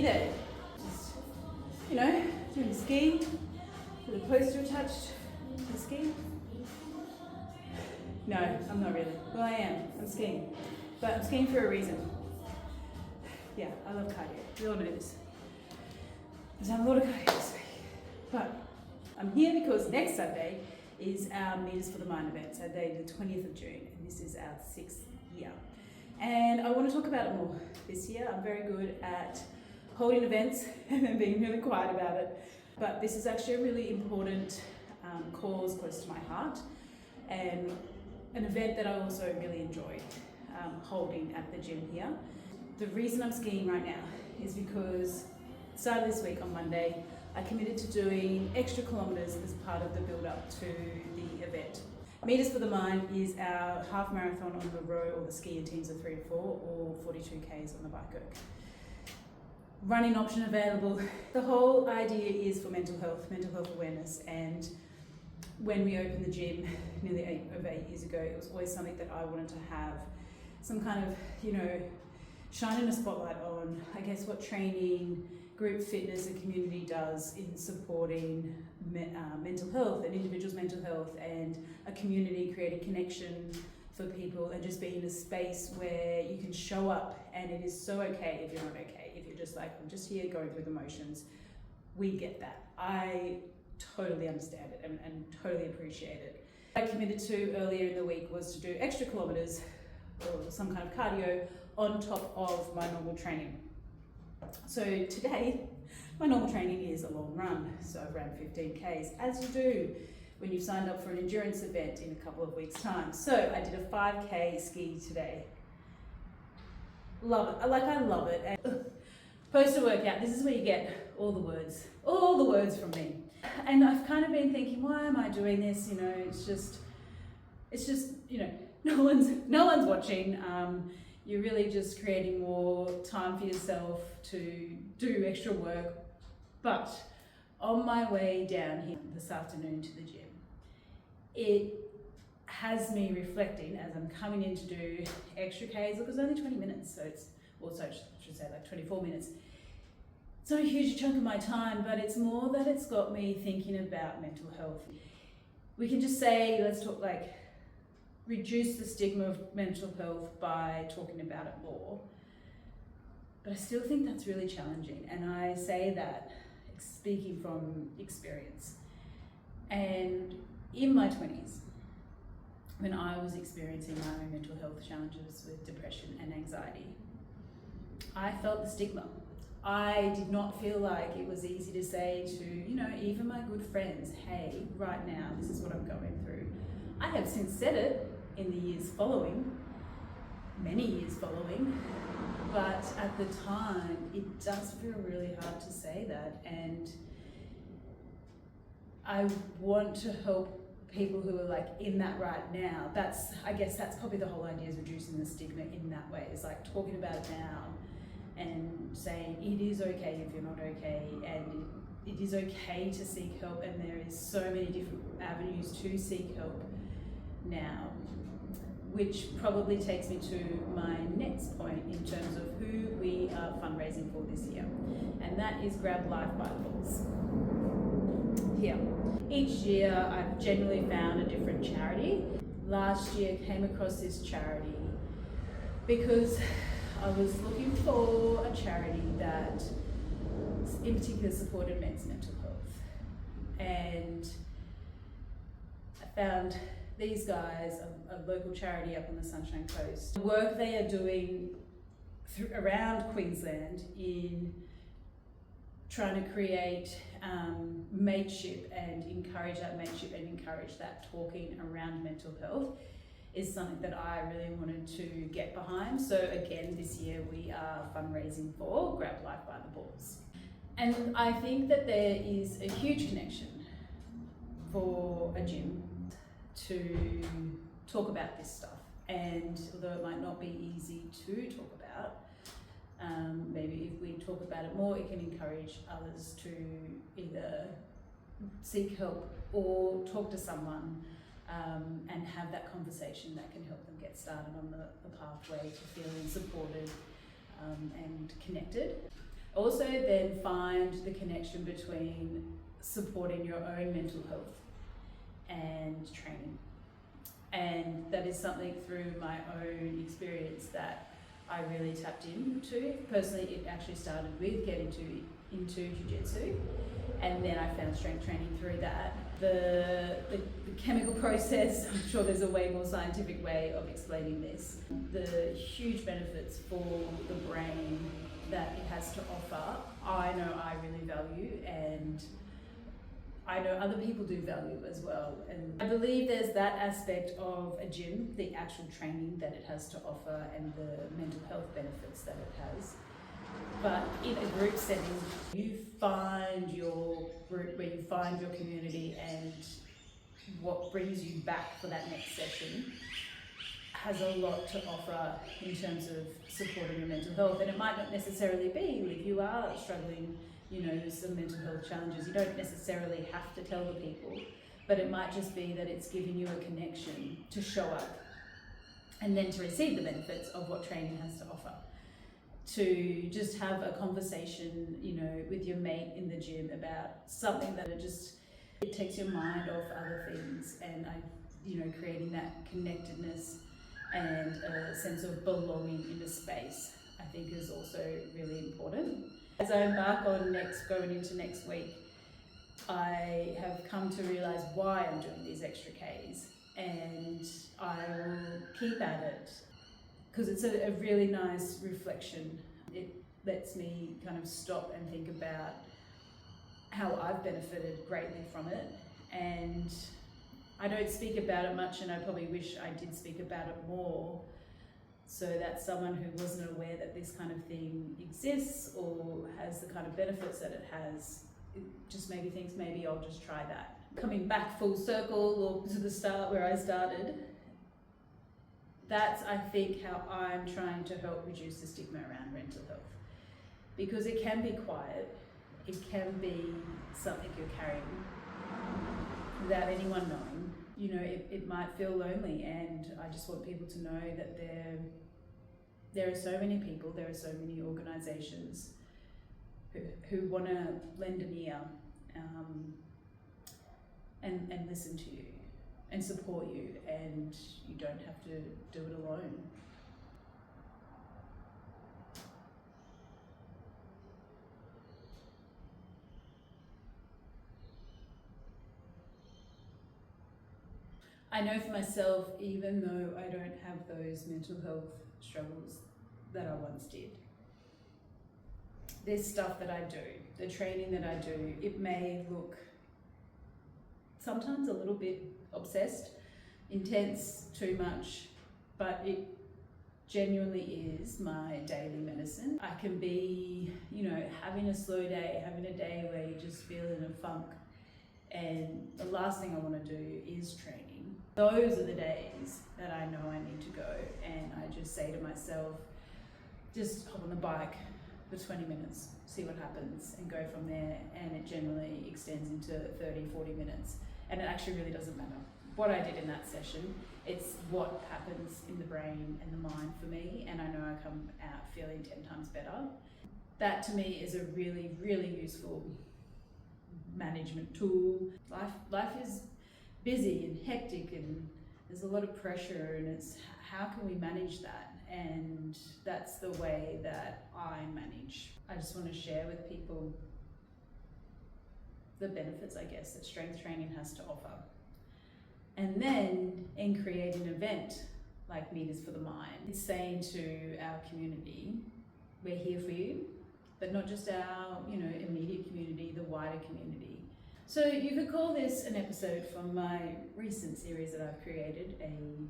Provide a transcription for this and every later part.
there. Just, doing the ski with a poster attached to the ski. No, I'm not really. Well, I am. I'm skiing. But I'm skiing for a reason. Yeah, I love cardio. We all know this. There's a lot of cardio this week. But I'm here because next Saturday is our Meters for the Mind event, Saturday the 20th of June, and this is our 6th year. And I want to talk about it more this year. I'm very good at holding events and then being really quiet about it. But this is actually a really important cause close to my heart, and an event that I also really enjoy holding at the gym here. The reason I'm skiing right now is because started this week on Monday, I committed to doing extra kilometres as part of the build-up to the event. Meters for the Mind is our half marathon on the row or the skiing teams of 3 or 4, or 42 Ks on the bike erg. Running option available. The whole idea is for mental health awareness, and when we opened the gym nearly over 8 years ago, it was always something that I wanted to have some kind of, shining a spotlight on, I guess, what training, group fitness and community does in supporting mental health and individuals' mental health, and a community, creating connection for people, and just being a space where you can show up, and it is so okay if you're not okay, if you're just like, I'm just here going through the motions. We get that. I totally understand it and totally appreciate it. What I committed to earlier in the week was to do extra kilometres or some kind of cardio on top of my normal training. So today, my normal training is a long run, so I've ran 15 Ks, as you do when you've signed up for an endurance event in a couple of weeks' time. So I did a 5K ski today. Love it. I love it. And poster workout, this is where you get all the words from me. And I've kind of been thinking, why am I doing this? It's just, no one's watching. You're really just creating more time for yourself to do extra work. But on my way down here this afternoon to the gym, it has me reflecting as I'm coming in to do extra Ks. Look, it's only 20 minutes, so I should say like 24 minutes. It's not a huge chunk of my time, but it's more that it's got me thinking about mental health. We can just say, let's talk reduce the stigma of mental health by talking about it more. But I still think that's really challenging, and I say that speaking from experience. And in my 20s, when I was experiencing my own mental health challenges with depression and anxiety, I felt the stigma. I did not feel like it was easy to say to, even my good friends, hey, right now, this is what I'm going through. I have since said it in the years following, many years following, but at the time, it does feel really hard to say that. And I want to help people who are in that right now. I guess that's probably the whole idea, is reducing the stigma in that way. It's like talking about it now and saying it is okay if you're not okay, and it is okay to seek help, and there is so many different avenues to seek help now, which probably takes me to my next point in terms of who we are fundraising for this year, and that is Grab Life by the Balls. Here. Each year I've generally found a different charity. Last year came across this charity because I was looking for a charity that in particular supported men's mental health, and I found these guys, a local charity up on the Sunshine Coast. The work they are doing around Queensland in trying to create mateship and encourage that mateship and encourage that talking around mental health is something that I really wanted to get behind. So again, this year we are fundraising for Grab Life by the Balls. And I think that there is a huge connection for a gym to talk about this stuff. And although it might not be easy to talk about, maybe if we talk about it more, it can encourage others to either seek help or talk to someone and have that conversation that can help them get started on the pathway to feeling supported and connected. Also then find the connection between supporting your own mental health and training. And that is something through my own experience that I really tapped into. Personally, it actually started with getting into jiu-jitsu, and then I found strength training through that. The chemical process, I'm sure there's a way more scientific way of explaining this. The huge benefits for the brain that it has to offer, I know I really value, and I know other people do value as well. And I believe there's that aspect of a gym, the actual training that it has to offer and the mental health benefits that it has. But in a group setting, you find your group where you find your community, and what brings you back for that next session has a lot to offer in terms of supporting your mental health. And it might not necessarily be if you are struggling, with some mental health challenges. You don't necessarily have to tell the people, but it might just be that it's giving you a connection to show up and then to receive the benefits of what training has to offer. To just have a conversation, with your mate in the gym about something that it takes your mind off other things, and creating that connectedness and a sense of belonging in a space, I think is also really important. As I embark on going into next week, I have come to realise why I'm doing these extra Ks, and I will keep at it because it's a really nice reflection. It lets me kind of stop and think about how I've benefited greatly from it, and I don't speak about it much, and I probably wish I did speak about it more, so that someone who wasn't aware that this kind of thing exists or has the kind of benefits that it has, it just maybe thinks maybe I'll just try that. Coming back full circle or to the start where I started, that's, I think, how I'm trying to help reduce the stigma around mental health. Because it can be quiet, it can be something you're carrying without anyone knowing. It might feel lonely, and I just want people to know that there are so many people, there are so many organisations who want to lend an ear and listen to you and support you, and you don't have to do it alone. I know for myself, even though I don't have those mental health struggles that I once did, there's stuff that I do, the training that I do, it may look sometimes a little bit obsessed, intense, too much, but it genuinely is my daily medicine. I can be, having a slow day, having a day where you just feel in a funk, and the last thing I want to do is training. Those are the days that I know I need to go, and I just say to myself, just hop on the bike for 20 minutes, see what happens, and go from there. And it generally extends into 30, 40 minutes. And it actually really doesn't matter what I did in that session. It's what happens in the brain and the mind for me, and I know I come out feeling 10 times better. That to me is a really, really useful management tool. Life is busy and hectic, and there's a lot of pressure, and it's how can we manage that? And that's the way that I manage. I just want to share with people the benefits, I guess, that strength training has to offer. And then in creating an event like Meters for the Mind, it's saying to our community, we're here for you, but not just our immediate community, the wider community. So you could call this an episode from my recent series that I've created, a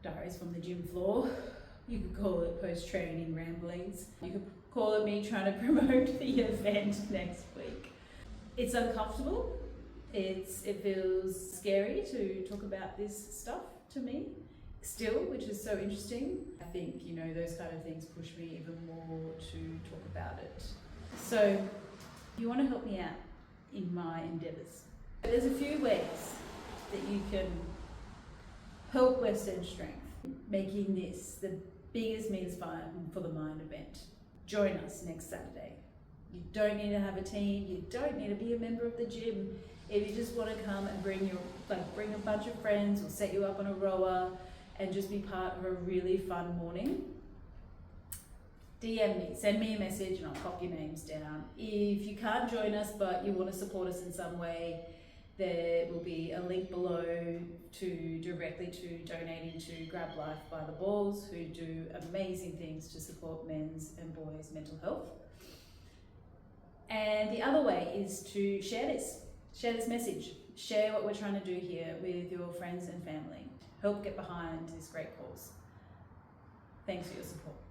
Diaries from the Gym Floor. You could call it Post-Training Ramblings. You could call it me trying to promote the event next week. It's uncomfortable. It feels scary to talk about this stuff to me still, which is so interesting. I think, those kind of things push me even more to talk about it. So if you want to help me out in my endeavours, there's a few ways that you can help West End Strength, making this the biggest Meters for the Mind event. join us next Saturday. You don't need to have a team, you don't need to be a member of the gym. If you just want to come and bring a bunch of friends, or set you up on a rower and just be part of a really fun morning, DM me, send me a message, and I'll pop your names down. If you can't join us but you want to support us in some way, there will be a link below directly to donating to Grab Life by the Balls, who do amazing things to support men's and boys' mental health. And the other way is to share this message. Share what we're trying to do here with your friends and family. Help get behind this great cause. Thanks for your support.